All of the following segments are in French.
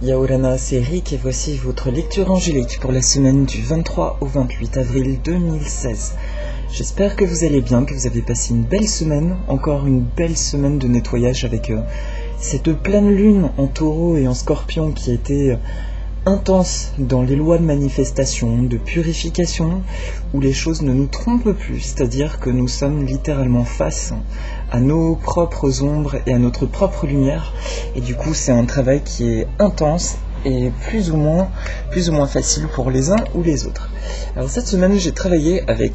Yaorana, c'est Eric et voici votre lecture angélique pour la semaine du 23 au 28 avril 2016. J'espère que vous allez bien, que vous avez passé une belle semaine, encore une belle semaine de nettoyage avec cette pleine lune en taureau et en scorpion qui était intense dans les lois de manifestation, de purification, où les choses ne nous trompent plus, c'est-à-dire que nous sommes littéralement face à nos propres ombres et à notre propre lumière, et du coup c'est un travail qui est intense et plus ou moins facile pour les uns ou les autres. Alors cette semaine j'ai travaillé avec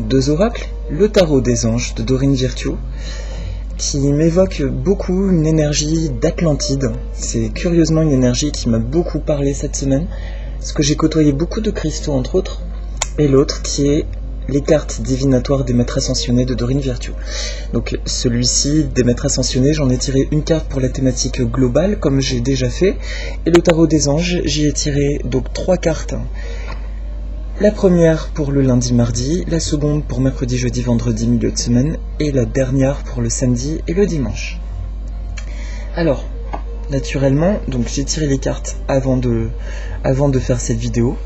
deux oracles, le tarot des anges de Dorine Virtue, qui m'évoque beaucoup une énergie d'Atlantide. C'est curieusement une énergie qui m'a beaucoup parlé cette semaine, parce que j'ai côtoyé beaucoup de cristaux entre autres, et l'autre qui est les cartes divinatoires des maîtres ascensionnés de Dorine Virtue. Donc celui-ci, des maîtres ascensionnés, j'en ai tiré une carte pour la thématique globale, comme j'ai déjà fait, et le tarot des anges, j'y ai tiré donc 3 cartes. La première pour le lundi-mardi, la seconde pour mercredi, jeudi, vendredi, milieu de semaine, et la dernière pour le samedi et le dimanche. Alors, naturellement, donc j'ai tiré les cartes avant de faire cette vidéo,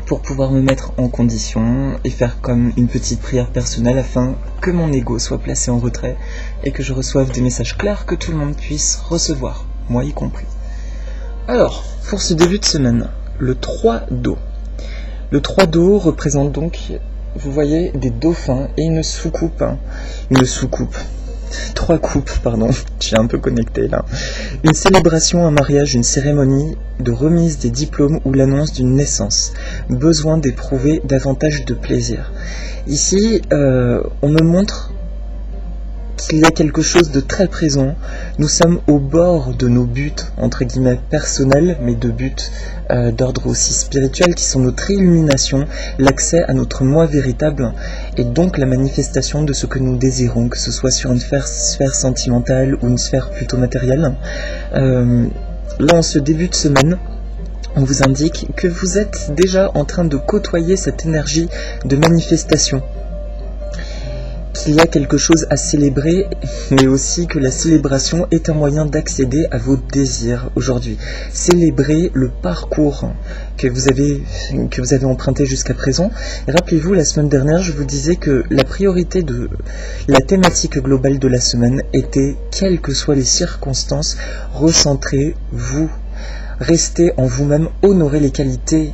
pour pouvoir me mettre en condition et faire comme une petite prière personnelle afin que mon ego soit placé en retrait et que je reçoive des messages clairs que tout le monde puisse recevoir, moi y compris. Alors, pour ce début de semaine, le 3 d'eau. Le 3 d'eau représente donc, vous voyez, des dauphins et une soucoupe. 3 coupes, pardon, je suis un peu connecté là. Une célébration, un mariage, une cérémonie de remise des diplômes ou l'annonce d'une naissance. Besoin d'éprouver davantage de plaisir. Ici, on me montre qu'il y a quelque chose de très présent. Nous sommes au bord de nos buts, entre guillemets, personnels, mais de buts d'ordre aussi spirituel, qui sont notre illumination, l'accès à notre moi véritable, et donc la manifestation de ce que nous désirons, que ce soit sur une sphère sentimentale ou une sphère plutôt matérielle. Là, en ce début de semaine, on vous indique que vous êtes déjà en train de côtoyer cette énergie de manifestation. Qu'il y a quelque chose à célébrer, mais aussi que la célébration est un moyen d'accéder à vos désirs aujourd'hui. Célébrer le parcours que vous avez emprunté jusqu'à présent. Et rappelez-vous, la semaine dernière, je vous disais que la priorité de la thématique globale de la semaine était, quelles que soient les circonstances, recentrez-vous. Restez en vous-même, honorez les qualités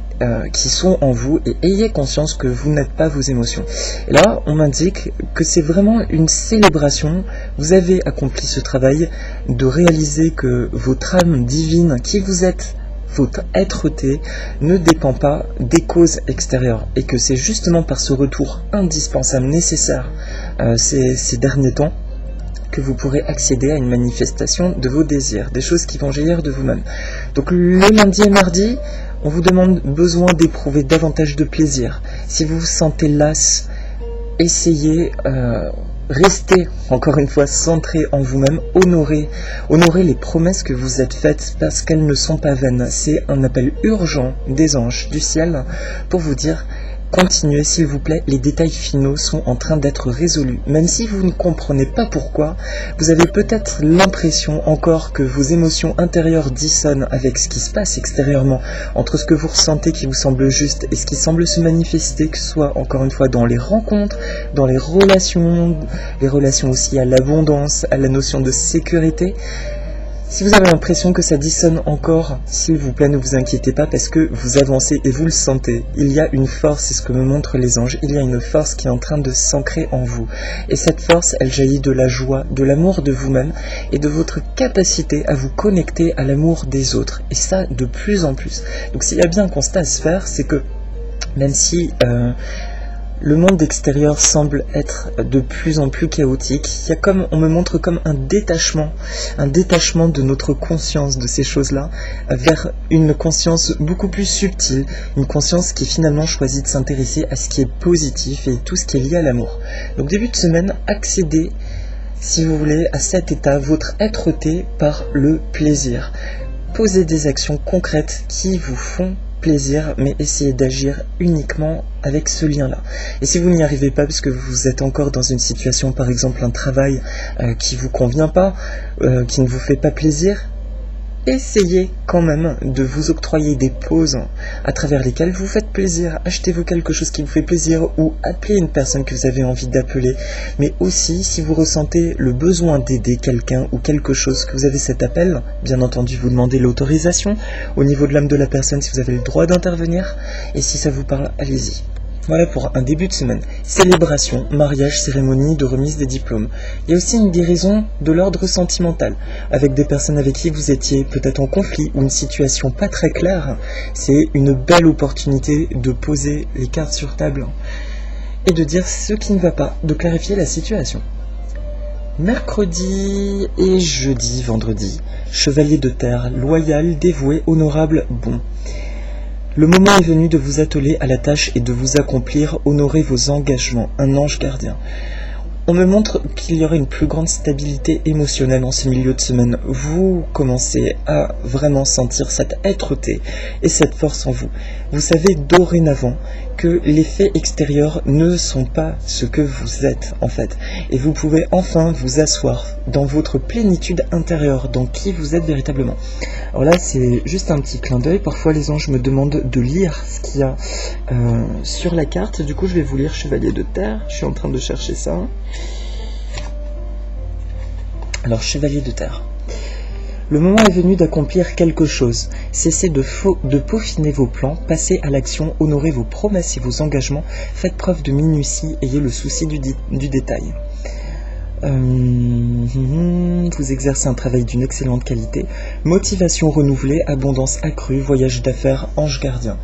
qui sont en vous et ayez conscience que vous n'êtes pas vos émotions. Et là, on m'indique que c'est vraiment une célébration. Vous avez accompli ce travail de réaliser que votre âme divine, qui vous êtes, votre être-té, ne dépend pas des causes extérieures et que c'est justement par ce retour indispensable, nécessaire ces derniers temps, que vous pourrez accéder à une manifestation de vos désirs, des choses qui vont jaillir de vous-même. Donc le lundi et mardi, on vous demande besoin d'éprouver davantage de plaisir. Si vous vous sentez las, essayez, restez encore une fois centré en vous-même, honorez les promesses que vous êtes faites parce qu'elles ne sont pas vaines. C'est un appel urgent des anges du ciel pour vous dire: continuez s'il vous plaît, les détails finaux sont en train d'être résolus. Même si vous ne comprenez pas pourquoi, vous avez peut-être l'impression encore que vos émotions intérieures dissonnent avec ce qui se passe extérieurement, entre ce que vous ressentez qui vous semble juste et ce qui semble se manifester, que ce soit encore une fois dans les rencontres, dans les relations aussi à l'abondance, à la notion de sécurité. Si vous avez l'impression que ça dissonne encore, s'il vous plaît, ne vous inquiétez pas parce que vous avancez et vous le sentez. Il y a une force, c'est ce que me montrent les anges, il y a une force qui est en train de s'ancrer en vous. Et cette force, elle jaillit de la joie, de l'amour de vous-même et de votre capacité à vous connecter à l'amour des autres. Et ça, de plus en plus. Donc s'il y a bien un constat à se faire, c'est que même si le monde extérieur semble être de plus en plus chaotique, on me montre comme un détachement de notre conscience de ces choses-là vers une conscience beaucoup plus subtile, une conscience qui finalement choisit de s'intéresser à ce qui est positif et tout ce qui est lié à l'amour. Donc début de semaine, accédez, si vous voulez, à cet état, votre être-té par le plaisir. Posez des actions concrètes qui vous font plaisir, mais essayez d'agir uniquement avec ce lien-là. Et si vous n'y arrivez pas, parce que vous êtes encore dans une situation, par exemple un travail qui ne vous convient pas, qui ne vous fait pas plaisir, essayez quand même de vous octroyer des pauses à travers lesquelles vous faites plaisir. Achetez-vous quelque chose qui vous fait plaisir ou appelez une personne que vous avez envie d'appeler. Mais aussi, si vous ressentez le besoin d'aider quelqu'un ou quelque chose, que vous avez cet appel, bien entendu, vous demandez l'autorisation au niveau de l'âme de la personne si vous avez le droit d'intervenir. Et si ça vous parle, allez-y. Voilà pour un début de semaine. Célébration, mariage, cérémonie de remise des diplômes. Il y a aussi une guérison de l'ordre sentimental, avec des personnes avec qui vous étiez peut-être en conflit ou une situation pas très claire. C'est une belle opportunité de poser les cartes sur table et de dire ce qui ne va pas, de clarifier la situation. Mercredi et jeudi, vendredi, chevalier de terre, loyal, dévoué, honorable, bon. Le moment est venu de vous atteler à la tâche et de vous accomplir, honorer vos engagements, un ange gardien. On me montre qu'il y aurait une plus grande stabilité émotionnelle en ce milieu de semaine. Vous commencez à vraiment sentir cette êtreté et cette force en vous. Vous savez dorénavant que les faits extérieurs ne sont pas ce que vous êtes en fait. Et vous pouvez enfin vous asseoir dans votre plénitude intérieure, dans qui vous êtes véritablement. Alors là, c'est juste un petit clin d'œil. Parfois, les anges me demandent de lire ce qu'il y a sur la carte. Du coup, je vais vous lire Chevalier de Terre. Je suis en train de chercher ça. Alors, Chevalier de Terre. Le moment est venu d'accomplir quelque chose. Cessez de peaufiner vos plans, passez à l'action, honorez vos promesses et vos engagements, faites preuve de minutie, ayez le souci du détail. Vous exercez un travail d'une excellente qualité, motivation renouvelée, abondance accrue, voyage d'affaires, ange gardien.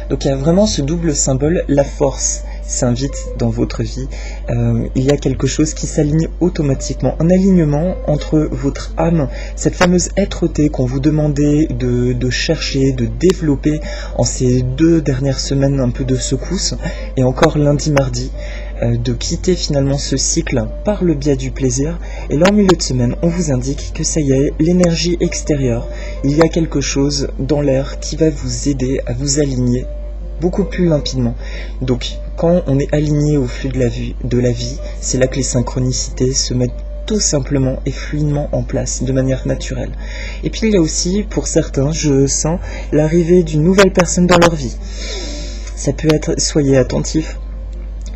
Donc il y a vraiment ce double symbole, la force s'invite dans votre vie, il y a quelque chose qui s'aligne automatiquement, un alignement entre votre âme, cette fameuse êtreté qu'on vous demandait de chercher, de développer en ces 2 dernières semaines un peu de secousse, et encore lundi, mardi, de quitter finalement ce cycle par le biais du plaisir. Et là en milieu de semaine, on vous indique que ça y est, l'énergie extérieure, il y a quelque chose dans l'air qui va vous aider à vous aligner beaucoup plus limpidement. Donc quand on est aligné au flux de la vie, c'est là que les synchronicités se mettent tout simplement et fluidement en place, de manière naturelle. Et puis il y a aussi, pour certains, je sens l'arrivée d'une nouvelle personne dans leur vie. Ça peut être, soyez attentifs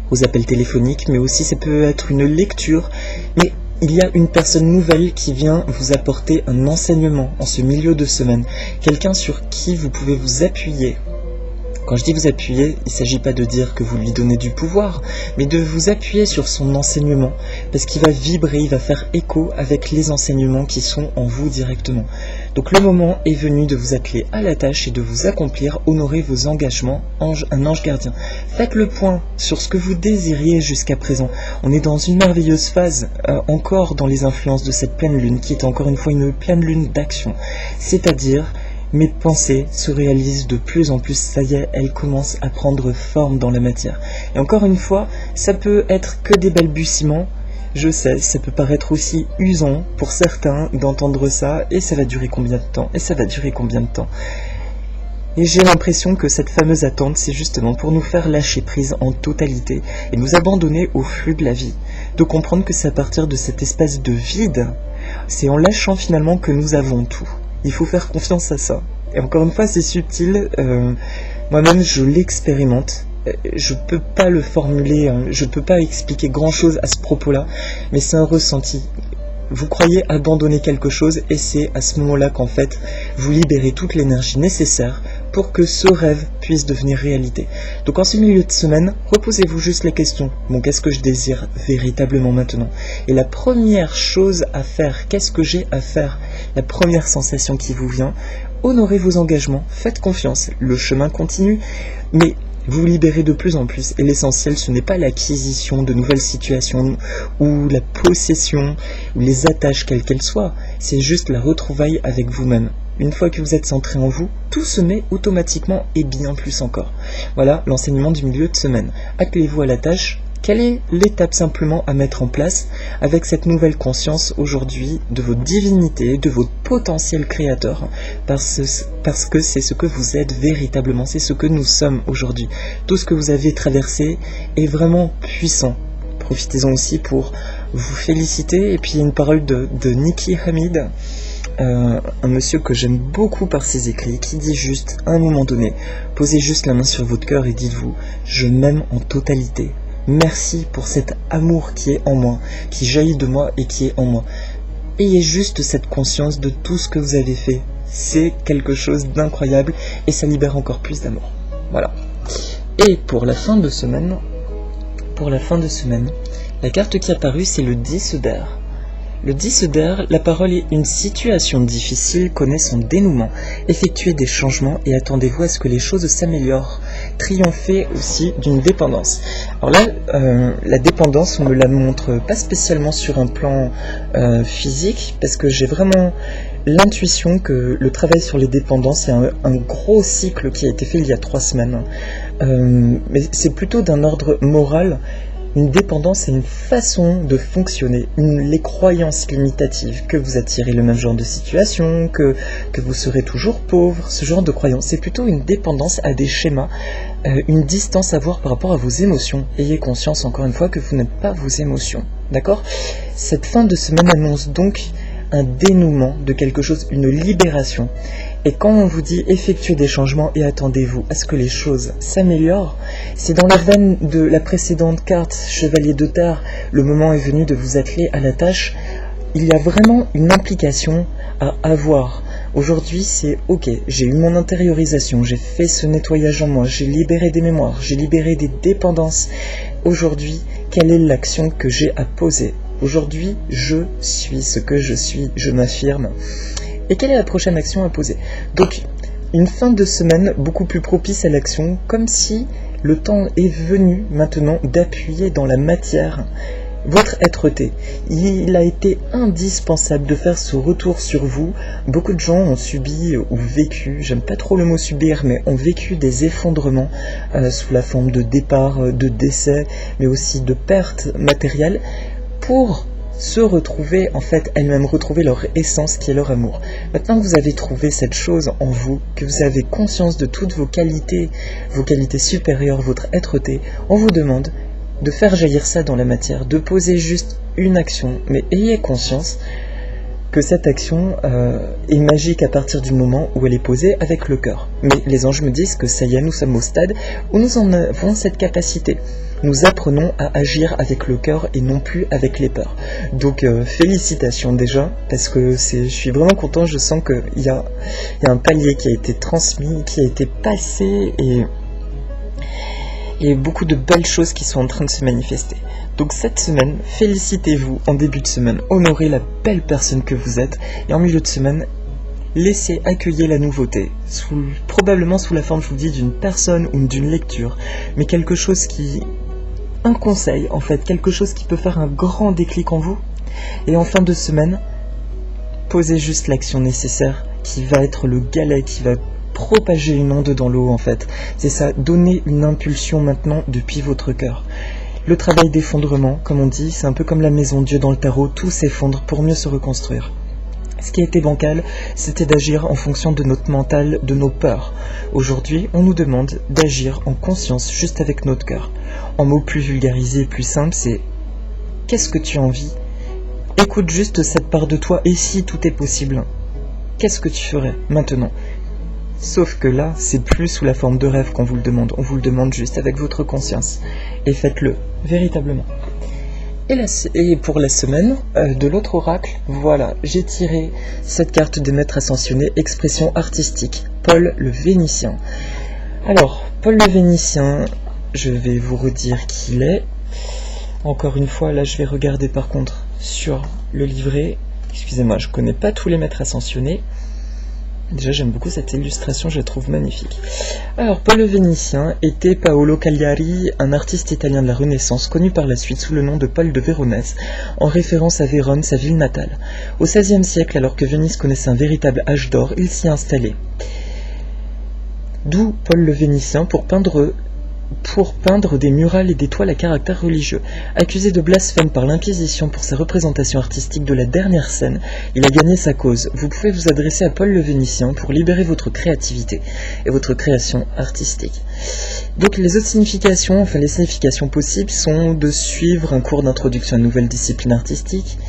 aux appels téléphoniques, mais aussi ça peut être une lecture, mais il y a une personne nouvelle qui vient vous apporter un enseignement en ce milieu de semaine, quelqu'un sur qui vous pouvez vous appuyer. Quand je dis vous appuyer, il ne s'agit pas de dire que vous lui donnez du pouvoir, mais de vous appuyer sur son enseignement, parce qu'il va vibrer, il va faire écho avec les enseignements qui sont en vous directement. Donc le moment est venu de vous atteler à la tâche et de vous accomplir, honorer vos engagements, un ange gardien. Faites le point sur ce que vous désiriez jusqu'à présent. On est dans une merveilleuse phase, encore dans les influences de cette pleine lune, qui est encore une fois une pleine lune d'action, c'est-à-dire mes pensées se réalisent de plus en plus, ça y est, elles commencent à prendre forme dans la matière. Et encore une fois, ça peut être que des balbutiements, je sais, ça peut paraître aussi usant pour certains d'entendre ça, et ça va durer combien de temps, et ça va durer combien de temps. Et j'ai l'impression que cette fameuse attente, c'est justement pour nous faire lâcher prise en totalité et nous abandonner au flux de la vie. De comprendre que c'est à partir de cet espace de vide, c'est en lâchant finalement que nous avons tout. Il faut faire confiance à ça. Et encore une fois, c'est subtil. Moi-même, je l'expérimente. Je ne peux pas le formuler, je ne peux pas expliquer grand-chose à ce propos-là, mais c'est un ressenti. Vous croyez abandonner quelque chose et c'est à ce moment-là qu'en fait, vous libérez toute l'énergie nécessaire pour que ce rêve puisse devenir réalité. Donc en ce milieu de semaine, reposez-vous juste la question, bon, qu'est-ce que je désire véritablement maintenant? Et la première chose à faire, qu'est-ce que j'ai à faire? La première sensation qui vous vient, honorez vos engagements, faites confiance, le chemin continue, mais vous libérez de plus en plus, et l'essentiel, ce n'est pas l'acquisition de nouvelles situations, ou la possession, ou les attaches quelles qu'elles soient, c'est juste la retrouvaille avec vous-même. Une fois que vous êtes centré en vous, tout se met automatiquement et bien plus encore. Voilà l'enseignement du milieu de semaine. Attelez-vous à la tâche. Quelle est l'étape simplement à mettre en place avec cette nouvelle conscience aujourd'hui de votre divinité, de votre potentiel créateur, parce que c'est ce que vous êtes véritablement, c'est ce que nous sommes aujourd'hui. Tout ce que vous avez traversé est vraiment puissant. Profitez-en aussi pour vous féliciter. Et puis une parole de Nikki Hamid un monsieur que j'aime beaucoup par ses écrits, qui dit juste, à un moment donné, posez juste la main sur votre cœur et dites-vous, je m'aime en totalité. Merci pour cet amour qui est en moi, qui jaillit de moi et qui est en moi. Ayez juste cette conscience de tout ce que vous avez fait. C'est quelque chose d'incroyable et ça libère encore plus d'amour. Voilà. Et pour la fin de semaine, la carte qui est apparue, c'est le 10 d'air. Le 10 d'air, la parole est une situation difficile connaît son dénouement. Effectuez des changements et attendez-vous à ce que les choses s'améliorent. Triomphez aussi d'une dépendance. Alors là, la dépendance, on me la montre pas spécialement sur un plan physique, parce que j'ai vraiment l'intuition que le travail sur les dépendances est un gros cycle qui a été fait il y a 3 semaines. Mais c'est plutôt d'un ordre moral. Une dépendance est une façon de fonctionner, les croyances limitatives, que vous attirez le même genre de situation, que vous serez toujours pauvre, ce genre de croyances. C'est plutôt une dépendance à des schémas, une distance à avoir par rapport à vos émotions. Ayez conscience encore une fois que vous n'êtes pas vos émotions, d'accord ? Cette fin de semaine annonce donc un dénouement de quelque chose, une libération. Et quand on vous dit effectuez des changements et attendez-vous à ce que les choses s'améliorent, c'est dans la veine de la précédente carte, Chevalier de Terre, le moment est venu de vous atteler à la tâche. Il y a vraiment une implication à avoir. Aujourd'hui, c'est ok, j'ai eu mon intériorisation, j'ai fait ce nettoyage en moi, j'ai libéré des mémoires, j'ai libéré des dépendances. Aujourd'hui, quelle est l'action que j'ai à poser ? Aujourd'hui, je suis ce que je suis, je m'affirme. Et quelle est la prochaine action à poser ? Donc, une fin de semaine beaucoup plus propice à l'action, comme si le temps est venu maintenant d'appuyer dans la matière votre être-té. Il a été indispensable de faire ce retour sur vous. Beaucoup de gens ont subi ou vécu, j'aime pas trop le mot subir, mais ont vécu des effondrements sous la forme de départ, de décès, mais aussi de pertes matérielles, pour se retrouver, en fait, elles-mêmes retrouver leur essence qui est leur amour. Maintenant que vous avez trouvé cette chose en vous, que vous avez conscience de toutes vos qualités supérieures, votre être-té, on vous demande de faire jaillir ça dans la matière, de poser juste une action, mais ayez conscience que cette action est magique à partir du moment où elle est posée avec le cœur. Mais les anges me disent que ça y est, nous sommes au stade où nous en avons cette capacité. Nous apprenons à agir avec le cœur et non plus avec les peurs. Donc félicitations déjà, parce que je suis vraiment content, je sens qu'il y a un palier qui a été transmis, qui a été passé, et beaucoup de belles choses qui sont en train de se manifester. Donc cette semaine, félicitez-vous en début de semaine, honorez la belle personne que vous êtes, et en milieu de semaine, laissez accueillir la nouveauté, probablement sous la forme, je vous dis, d'une personne ou d'une lecture, mais quelque chose un conseil en fait, quelque chose qui peut faire un grand déclic en vous. Et en fin de semaine, posez juste l'action nécessaire qui va être le galet, qui va propager une onde dans l'eau en fait. C'est ça, donner une impulsion maintenant depuis votre cœur. Le travail d'effondrement, comme on dit, c'est un peu comme la maison Dieu dans le tarot, tout s'effondre pour mieux se reconstruire. Ce qui était bancal, c'était d'agir en fonction de notre mental, de nos peurs. Aujourd'hui, on nous demande d'agir en conscience, juste avec notre cœur. En mots plus vulgarisés, plus simples, c'est « Qu'est-ce que tu as envie ? Écoute juste cette part de toi, et si tout est possible, qu'est-ce que tu ferais maintenant ?» Sauf que là, c'est plus sous la forme de rêve qu'on vous le demande. On vous le demande juste avec votre conscience. Et faites-le, véritablement. Et pour la semaine de l'autre oracle, voilà, j'ai tiré cette carte des maîtres ascensionnés, expression artistique, Paul le Vénitien. Alors, Paul le Vénitien, je vais vous redire qui il est. Encore une fois, là je vais regarder par contre sur le livret. Excusez-moi, je connais pas tous les maîtres ascensionnés. Déjà, j'aime beaucoup cette illustration, je la trouve magnifique. Alors, Paul le Vénitien était Paolo Cagliari, un artiste italien de la Renaissance, connu par la suite sous le nom de Paul de Véronèse, en référence à Vérone, sa ville natale. Au XVIe siècle, alors que Venise connaissait un véritable âge d'or, il s'y installait. D'où Paul le Vénitien pour peindre des murales et des toiles à caractère religieux. Accusé de blasphème par l'Inquisition pour sa représentation artistique de la dernière scène, il a gagné sa cause. Vous pouvez vous adresser à Paul le Vénitien pour libérer votre créativité et votre création artistique. Donc les autres significations, les significations possibles sont de suivre un cours d'introduction à une nouvelle discipline artistique,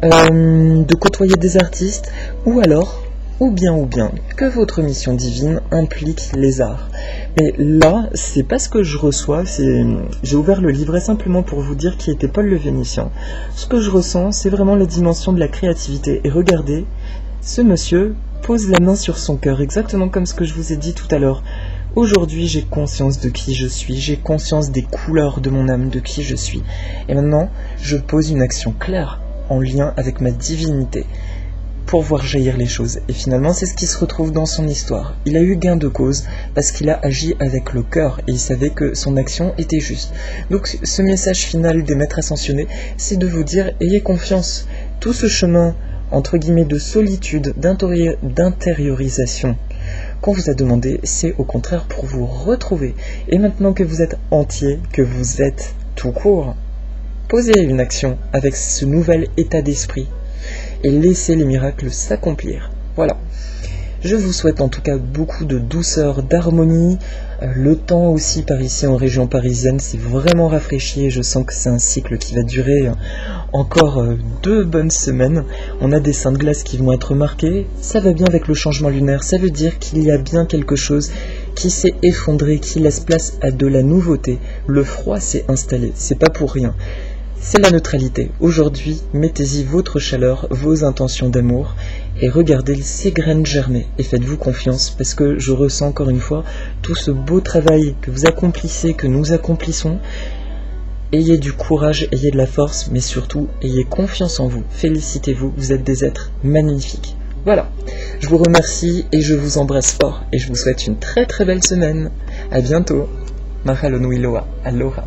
de côtoyer des artistes, ou bien, que votre mission divine implique les arts. Mais là, c'est pas ce que je reçois, j'ai ouvert le livret simplement pour vous dire qui était Paul le Vénitien. Ce que je ressens, c'est vraiment la dimension de la créativité. Et regardez, ce monsieur pose la main sur son cœur, exactement comme ce que je vous ai dit tout à l'heure. Aujourd'hui, j'ai conscience de qui je suis, j'ai conscience des couleurs de mon âme, de qui je suis. Et maintenant, je pose une action claire, en lien avec ma divinité, pour voir jaillir les choses. Et finalement, c'est ce qui se retrouve dans son histoire. Il a eu gain de cause parce qu'il a agi avec le cœur et il savait que son action était juste. Donc ce message final des maîtres ascensionnés, c'est de vous dire, ayez confiance. Tout ce chemin, entre guillemets, de solitude, d'intériorisation qu'on vous a demandé, c'est au contraire pour vous retrouver. Et maintenant que vous êtes entier, que vous êtes tout court, posez une action avec ce nouvel état d'esprit et laissez les miracles s'accomplir. Voilà. Je vous souhaite en tout cas beaucoup de douceur, d'harmonie. Le temps aussi par ici en région parisienne s'est vraiment rafraîchi et je sens que c'est un cycle qui va durer encore 2 bonnes semaines. On a des seins de glace qui vont être marqués. Ça va bien avec le changement lunaire. Ça veut dire qu'il y a bien quelque chose qui s'est effondré, qui laisse place à de la nouveauté. Le froid s'est installé. C'est pas pour rien. C'est la neutralité. Aujourd'hui, mettez-y votre chaleur, vos intentions d'amour et regardez ces graines germer et faites-vous confiance parce que je ressens encore une fois tout ce beau travail que vous accomplissez, que nous accomplissons. Ayez du courage, ayez de la force, mais surtout, ayez confiance en vous. Félicitez-vous, vous êtes des êtres magnifiques. Voilà, je vous remercie et je vous embrasse fort et je vous souhaite une très très belle semaine. À bientôt. Mahalo nui loa. Aloha.